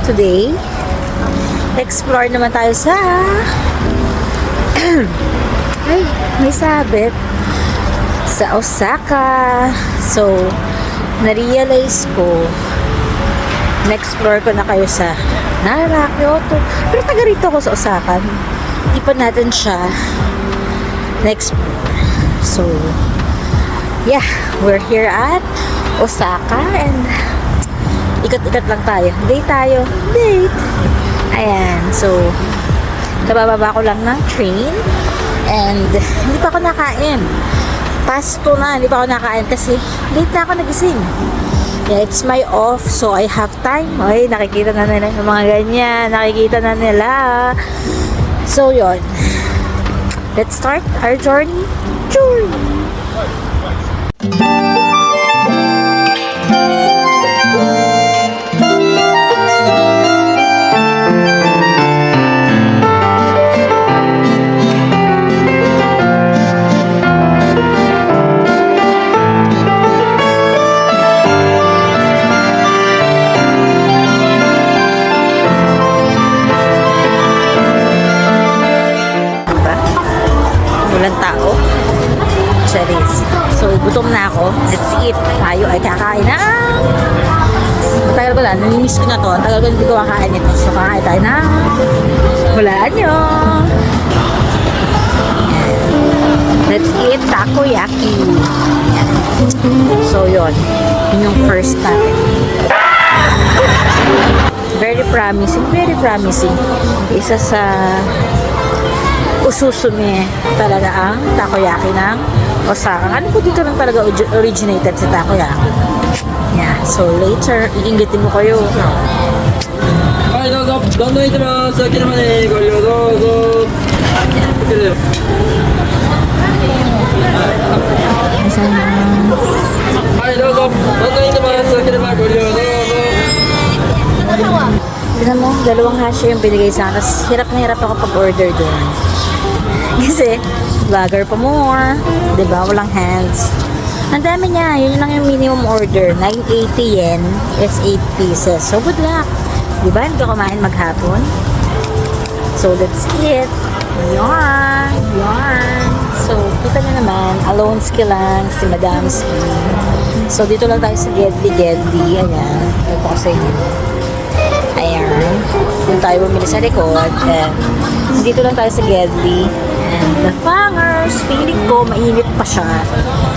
today. Explore naman tayo sa ay, may sabit sa Osaka. So, na-realize ko na-explore ko na kayo sa Nara, Kyoto. Pero taga rito ako sa Osaka. Hindi pa natin siya na-explore. So, yeah, we're here at Osaka and ikot-ikot lang tayo. Date. Ayan, so nabababa ko lang ng train and hindi pa ako nakain. Pasto na, hindi pa ako nakain kasi late na ako nagising. Yeah, it's my off, so I have time. Ay, nakikita na nila yung mga ganyan. Nakikita na nila. So, yon. Let's start our journey. Walang tao. Charis. So, gutom na ako. Let's eat. Tayo ay kakain na. Tagal ko lang. Namimiss ko na to. Tagal ko hindi ko kakain ito. So, kakain tayo na. Hulaan nyo. Let's eat takoyaki. Yan. So, yun. Yun yung first natin. Very promising. Very promising. Isa sa ususume talaga ang takoyaki ng Osaka. Ano po dito lang talaga originated sa takoyaki. Yeah, so later, iingitin ko kayo. Hi, どうぞ。どんどん行ってます。先までご利用どうぞ。はい、どうぞ。どんどん行ってます。先までご利用どうぞ。Tignan mo, dalawang hash yung binigay sa akin. Tapos hirap na hirap ako pag-order doon. Kasi, vlogger pa more. Diba? Walang hands. Ang dami niya. Yun lang yung minimum order. 980 yen is 8 pieces. So, good luck. Diba? Hindi ka kumain maghapon. So, let's eat. Yarn. So, kita nyo naman. Alone ski lang. Si Madam Ski. So, dito lang tayo sa Gedli. Ayan. Ito ko sa inyo. Ayan. Doon tayo bumili sa likod. And dito lang tayo sa Gedli. And the fangers, feeling ko mainit pa siya.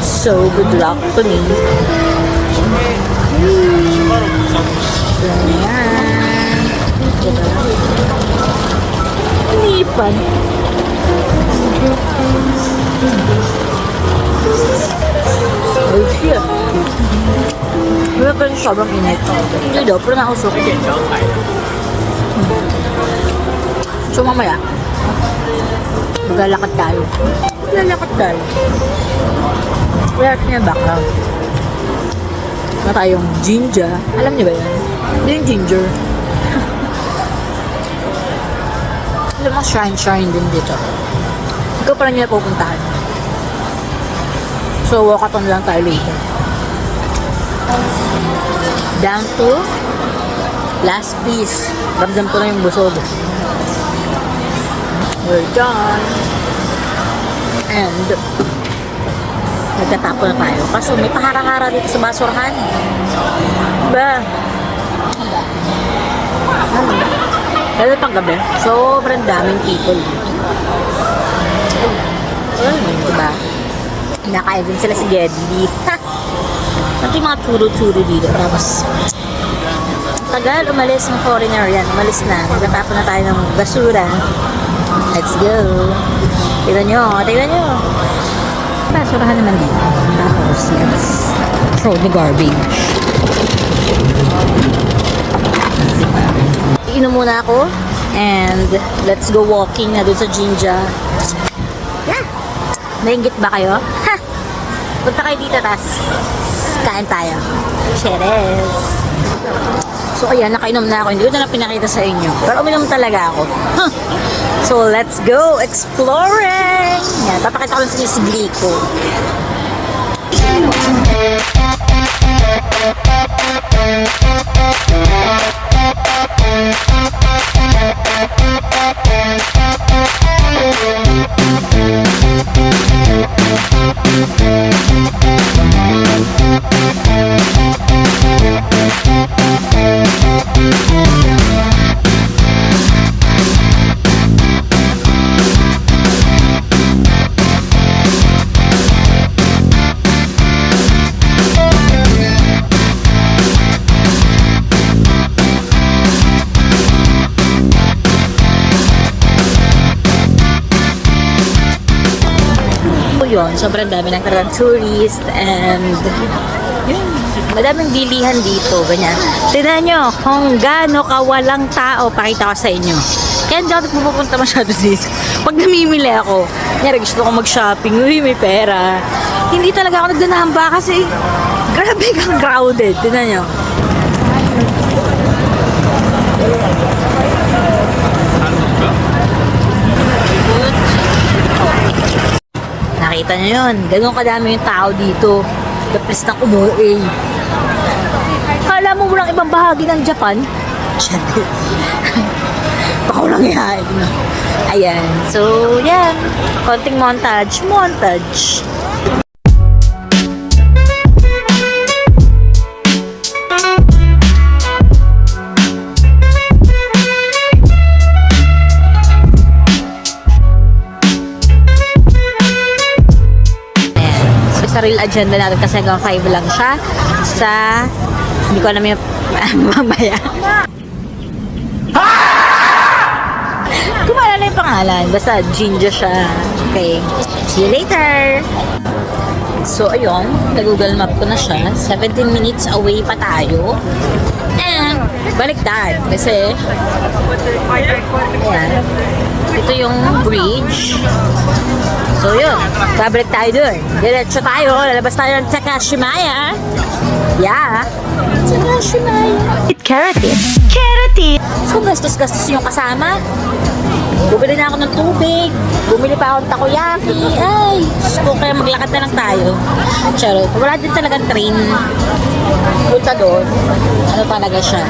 So, good luck to me. Ayan. Inipan. Oh, shit. Wala pa rin sobrang init. Hindi daw, pero nausok. So, mamaya, maglalakad tayo. Wala niya background. Na tayong ginger. Alam niyo ba yan? Hindi yung ginger. Alam mo, shrine din dito. Ikaw pa rin niya pupuntahan. So, walkathon lang tayo later. Down to last piece. Ramdam ko na yung busog. We're done. And nagtatapo na tayo. Kaso may pahara-hara dito sa basurahan. Diba? Lalo pang gabi. Sobrang daming people. Diba? Nakain din sila si Gedli. Ito yung mga turo-turo dito. Tapos tagal umalis ng foreigner yan. Umalis na. Nagtatapo na tayo ng basura. Let's go. Tignan nyo. Basurahan naman dito. Tapos, let's throw the garbage. Iinom muna ako. And, let's go walking na doon sa Jinja. Yeah. Nainggit ba kayo? Ha! Punta kayo dito, tas kain tayo. Cheers! So, ayan, nakainom na ako. Hindi ko na lang pinakita sa inyo. Pero uminom talaga ako. Huh. So, let's go exploring! Yan, papakita ko lang sa inyo si Glico. Yun, sobrang dami ng talagang tourist and yun, madaming bilihan dito, ganyan. Tignan nyo kung gaano kawalang tao, pakita ko sa inyo. Kaya hindi ako pupunta masyado dito. Pag namimili ako, kaya gusto ko mag-shopping, uy, may pera. Hindi talaga ako nagdanahamba kasi grabe kang crowded. Tignan nyo. Nakita nyo yun. Ganun kadami yung tao dito. The place ng umuwi. Kala mo walang ibang bahagi ng Japan? Siyempre. Baka walang yan. Ayan. So, yan. Konting montage. Montage. Sa real agenda natin kasi hanggang 5 lang siya sa hindi ko alam yung mamaya kung maalala yung pangalan basta Jinja siya. Okay, see you later. So ayun, nag-google map ko na siya. 17 minutes away pa tayo and baliktad kasi ayan, ito yung bridge. So yun, babalik tayo dun. Diretso tayo, lalabas tayo ng Takashimaya. Yeah. Takashimaya. Keratin. Keratin. So gastos-gastos yung kasama. Bumili na ako ng tubig. Bumili pa ako ng takoyaki. Ay, so kaya maglakad na lang tayo. Charot. Wala din talagang train. Punta doon. Ano talaga siya.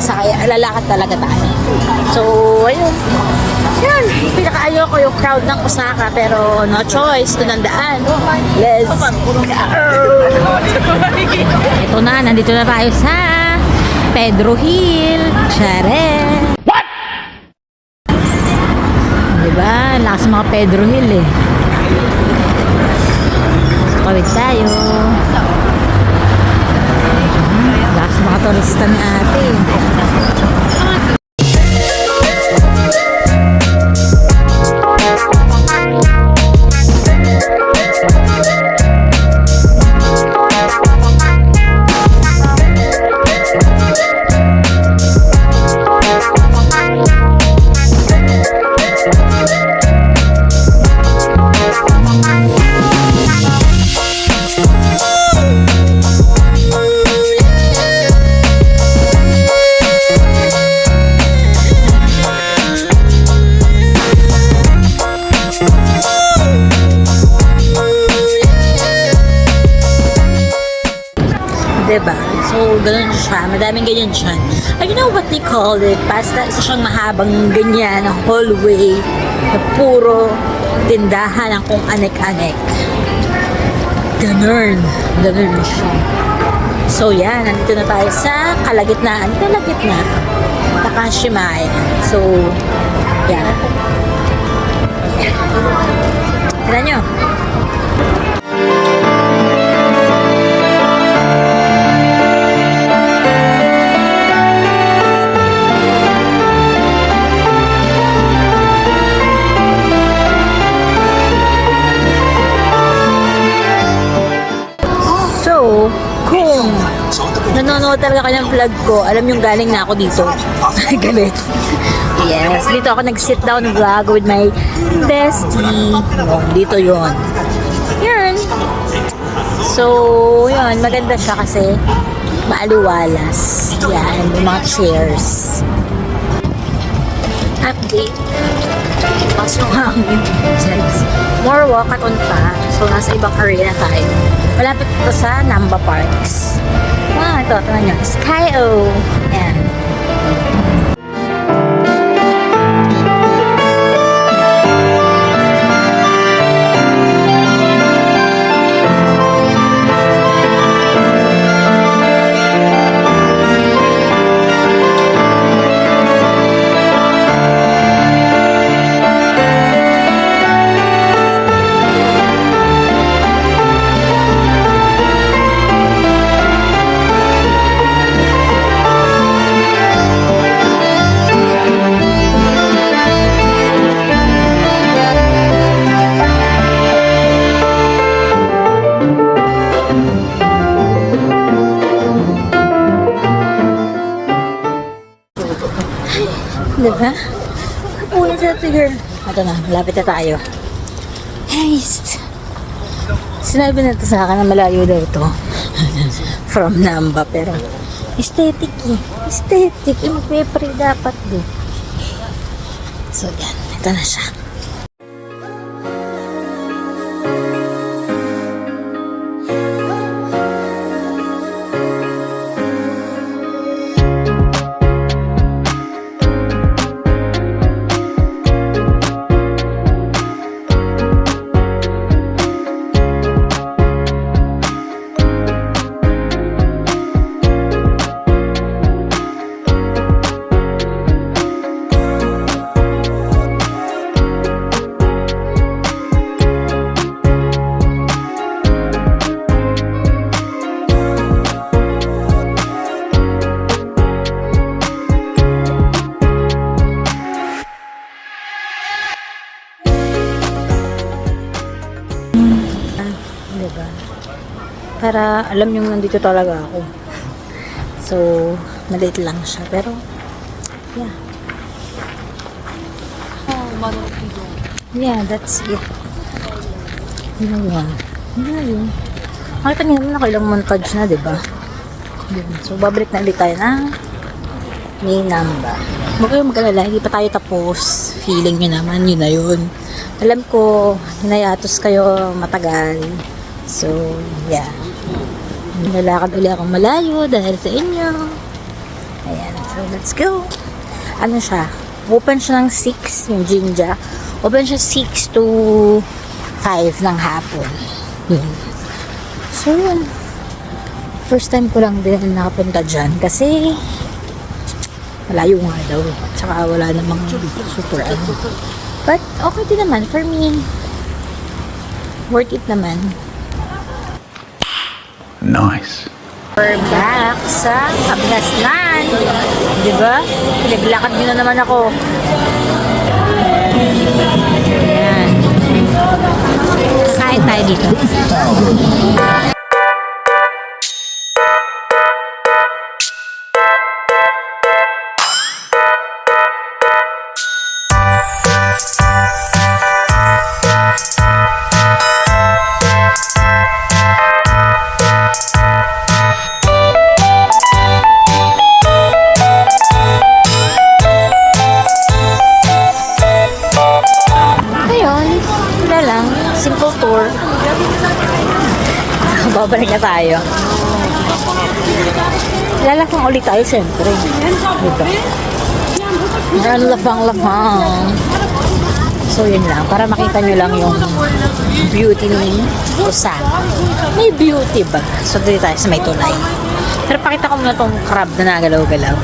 Sasakay, lalakad talaga tayo. So, ayun. Yan, pinakaayo ko yung crowd ng Osaka pero no choice, tunandaan. Let's go! Ito na, nandito na tayo sa Pedro Hill. Charet! What? Diba? Lakas ng mga Pedro Hill eh. Pawid tayo. Lakas ng mga turista ni ate. Diba? So, ganun siya. Madaming ganyan siya. And you know what they call it? Basta isa siyang mahabang ganyan na hallway na puro tindahan ng kung anek-anek. Ganun. Ganun siya. So, yan. Nandito na tayo sa kalagitnaan. Kalagitna. Takashimaya. So, yan. Tignan nyo. Kung nanonood talaga kayo ng vlog ko, alam yung galing na ako dito. Galit. Yes, dito ako nag-sit down vlog with my bestie. Dito yon. Yan. So, yun, maganda siya kasi maaliwalas. Yan, yung mga chairs. Update. Mas yung hangin. More walkathon pa. So, nasa ibang area na tayo. Malapit ito sa Namba Parks. Ito, ito nyo. Sky-O. Ayan. Diba? Una sa tigger. Ito na, malapit na tayo. Haste! Sinabi na ito sa akin na malayo daw ito. From Namba, pero aesthetic eh. Aesthetic. Yung magpe-pray dapat do. So yan, ito na siya. Diba? Para alam nyo nandito talaga ako. So, maliit lang siya. Pero, yeah. Yeah, that's it. Yun lang. Yun. Nakita nyo naman nakailang montage na, diba? Yun. So, babalik na ulit tayo ng may Namba. Huwag kayong mag-alala, hindi pa tayo tapos. Feeling nyo naman, yun na yun. Alam ko, hinayatos kayo matagal. So, yeah. Nalakad ulit akong malayo dahil sa inyo. Ayan, so let's go. Ano siya? Open siya ng 6, yung Jinja. Open siya 6 to 5 ng hapon. Yun. So, yun. First time ko lang din nakapunta dyan kasi malayo nga daw. Tsaka wala namang super ano. But, okay din naman. For me, worth it naman. Nice. We're back sa Kabinasnan. Diba? Pinaglakad nyo na naman ako. Ayan. Kain tayo dito. Simple tour. Babalik na tayo. Lalakang ulit tayo, syempre. Dito. Meron lafang-lafang. So, yun lang. Para makita nyo lang yung beauty ni Osaka. May beauty ba? So, dito tayo sa may tulay. Pero pakita ko muna tong crab na nagalaw-galaw.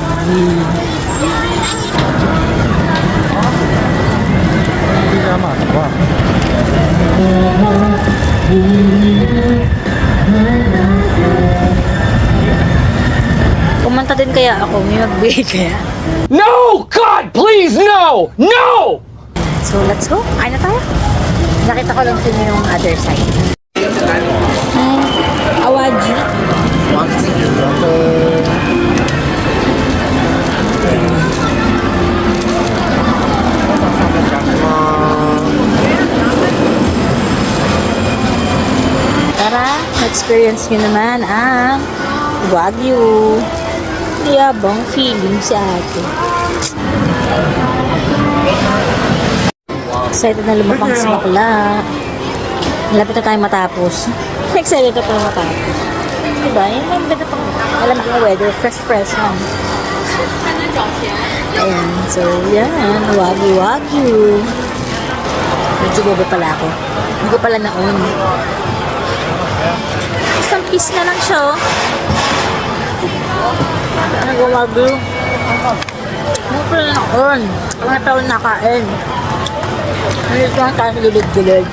Kumanta din kaya ako, may magbigay kaya. No! God, please, no! No! So, let's go. Kain na tayo. Nakita ko lang sino yung other side. Awaji. Tara, experience nyo naman ang Wagyu. Yabang feeling si ate. Excited na lumapang sa bakla. Malapit na tayo matapos. Excited na pala matapos. Diba? Yung maganda pang alam ko weather. Fresh yan. Ayan, so yan, wagyu. Medyo bobo pala ako. Hindi ko pala na-on. Isang piece na lang siya, oh. Nag-wagyu. Hindi ko pala na-on. Mga taon nakain. Hindi ko lang tayo gilid-gilid.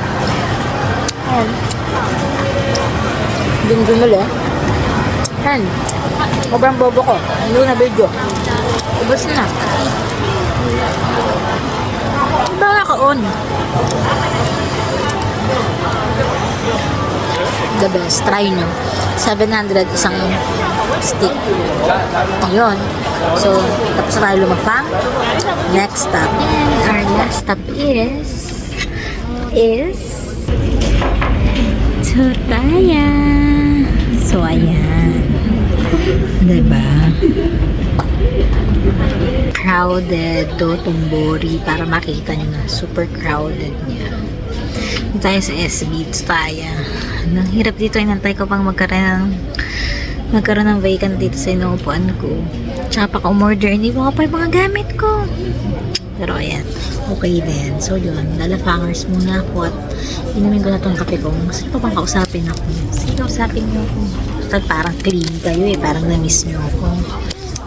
Ayan. Dingding ulit. Ayan. Sobrang bobo ko. Hindi na video. Ubus na. Diba naka-on? The best. Try nyo. 700 isang stick. Ayun. So, tapos na tayo lumafang. Next stop. And our last stop is Tsutaya. So, ayan. Diba? Crowded Dotonbori para makita nyo na super crowded niya. Dito tayo sa SB Tsutaya. Ang hirap dito, inantay ko pang magkaroon ng vacant dito sa inuupuan ko. Tsaka pa ka-umorder, hindi mo pa yung mga gamit ko. Pero ayan, okay din. So yun, lalafangers muna ako at inumin ko na tong kape ko. Gusto pa bang kausapin ako? Sige, kausapin niyo ako. Basta parang clean kayo eh, parang na-miss niyo ako.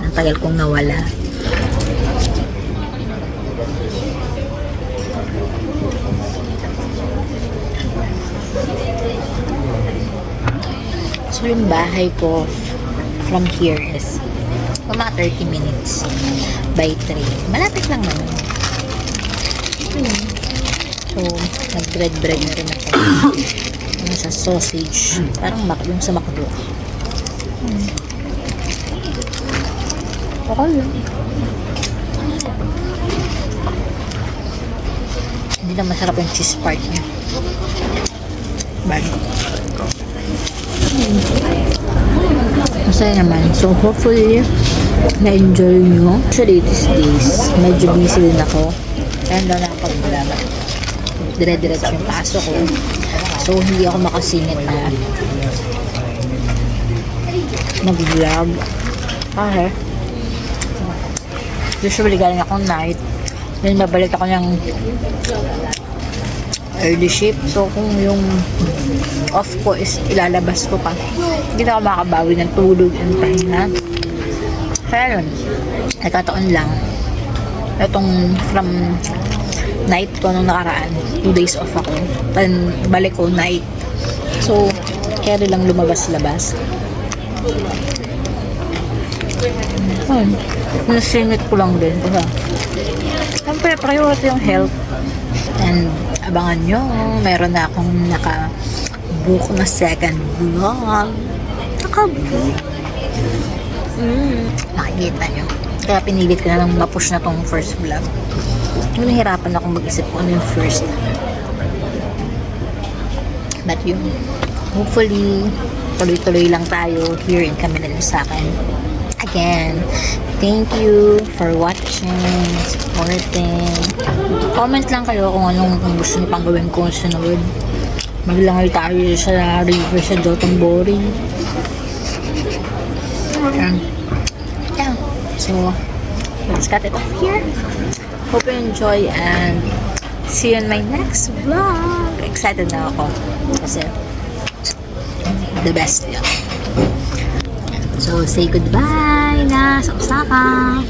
Ang tagal kong nawala. So yung bahay ko from here is mga 30 minutes by train. Malapit lang naman. So, nag-bread na rin ako. Ano siya, sausage. Parang yung sa McDo. Okay yun. Hindi na masarap yung cheese part niya. Bye. Masaya naman. So, hopefully, na-enjoy nyo. Actually, these days, medyo busy din ako. Kaya na nakapag-vlog. Dire-diretso yung pasok ko. So, hindi ako makasingit na mag-vlog. Okay. Usually, galing ako night. Then, babalik ako ng early shift. So, kung yung off ko is ilalabas ko pa, hindi na ako makabawi ng tulog and pahinga. Kaya yun, nagkataon lang. Itong from night ko nung nakaraan, 2 days off ako. Then, balik ko night. So, kaya rin lang lumabas-labas. Nasingit ko lang din. Kasi, siyempre, priority yung health. And, abangan nyo, meron na akong naka-book na second vlog. Naka-book. Makikita nyo. Kaya pinilit ko na lang ma-push na tong first vlog. Nahihirapan akong mag-isip kung ano yung first. But yun, hopefully, tuloy-tuloy lang tayo here in Caminal Lusacan. Again, thank you for watching, supporting. Comment lang kayo kung anong gusto niyo pang gawin ko sunod. Maglangoy tayo sa river sa Dotonbori. Yeah. So, let's cut it off here. Hope you enjoy and see you in my next vlog. Excited na ako kasi the best yun. So, say goodbye na sa Osaka.